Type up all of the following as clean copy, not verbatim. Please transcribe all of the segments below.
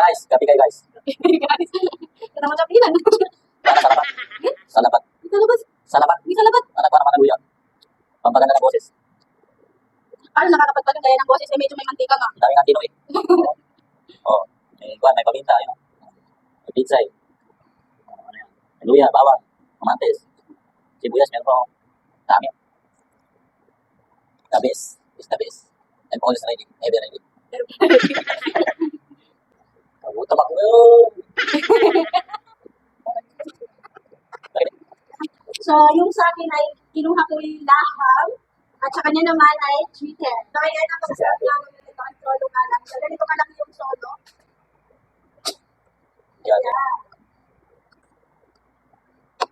Guys, gabi kayo guys. Guys, ito naman kapilan. Para sa labat. Sa labat. Ito labas. Sa labat. Hindi sa labat. Anak ko naman ang luya. Pampaganda ng boses. Paano nakakapagpaganda ng boses? Eh, medyo may mantika nga. Ang daming antino eh. Oh, may paminta, yun. May pizza eh. Ano yan? May luya, bawang, kamatis. Sibuyas, meron pa ako. Dami. The best. Is the best. I'm always ready. Ever ready. Kagutom ako. So, yung sa akin ay kinuha ko yung laham at sa kanya naman ay chicken. So, ayan ang pagkasarap lang ng ito ang solo ka lang. So, ganito ka lang yung solo. Yeah.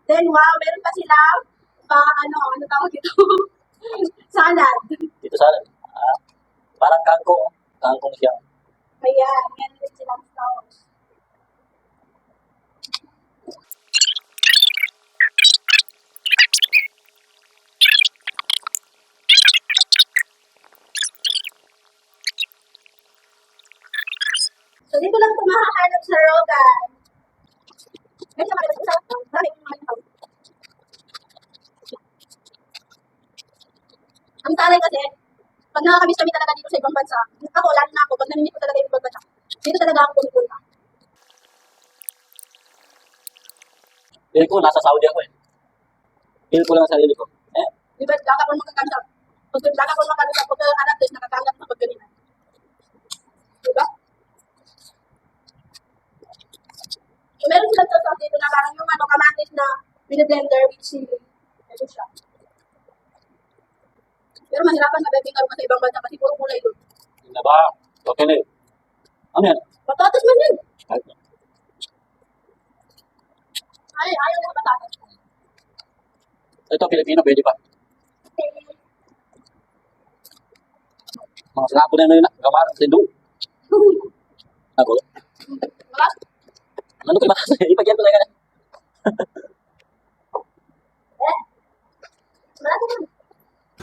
Then, wow, meron pa silang ano tawag ito? Salad. Dito sa parang kangkong. Kangkong siya. Ayan, meron din silang sauce. So, dito lang ito makahanap sa Rogan. Ganyan naman ito sa dahil yung mga tao. Ang taray kasi, pag nakakamiss kami talaga dito sa ibang bansa, ako, lalo na ako, pag namimit ko talaga yung ibang bansa, dito talaga ako pumipunta. Feel ko, nasa Saudi ako eh. Feel ko lang ang sarili ko. Di ba, kakapon magkakansa. Pag kakapon magkakansa, pag anak dos, nakakangat na pagganinan. Di ba? So, meron silang sauce dito na parang yung kamatis na binablender with chili. Ito siya. Pero mahirapan na bebing ka sa ibang bansa kasi puro kulay doon. Hindi na ba? Okay na eh. Ano yan? Patatas man yun. Kahit na. Ay, ayaw na patatas. Ito, Pilipino, pwede pa. Mga sinapo na yun, gamar, sindu. Ako. Wala. Ano kayo makasa? Ipagyan ko lang yan. Wala ka naman.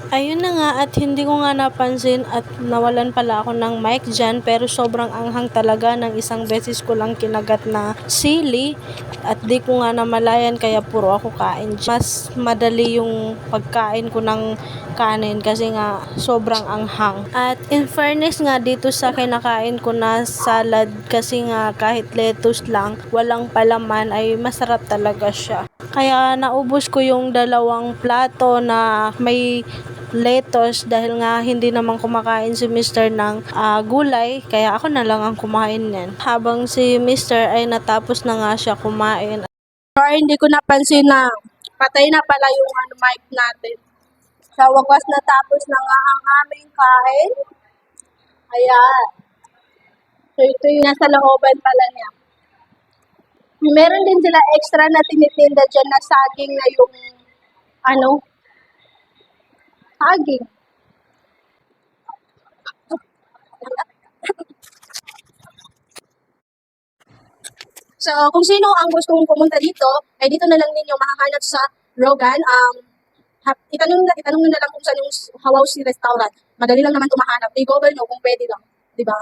Ayun na nga at hindi ko nga napansin at nawalan pala ako ng mic dyan pero sobrang anghang talaga ng isang beses ko lang kinagat na sili at di ko nga namalayan kaya puro ako kain. Mas madali yung pagkain ko ng kanin kasi nga sobrang anghang. At in fairness nga dito sa kinakain ko na salad kasi nga kahit lettuce lang walang palaman ay masarap talaga siya. Kaya naubos ko yung 2 plato na may lettuce dahil nga hindi naman kumakain si Mr. ng gulay kaya ako na lang ang kumain yan. Habang si Mr. ay natapos na nga siya kumain. Or hindi ko napansin na patay na pala yung mic natin. Sa wakas natapos na nga ang aming kain. Ayan. So ito yung nasa looban pala niya. Meron din sila extra na tinitinda dyan na saging na yung saging. So, kung sino ang gustong pumunta dito, ay dito na lang ninyo makahanap sa Rogan. Itanong nyo na lang kung saan yung Hawausi Restaurant. Madali lang naman ito mahanap. I-google nyo kung pwede lang. Diba?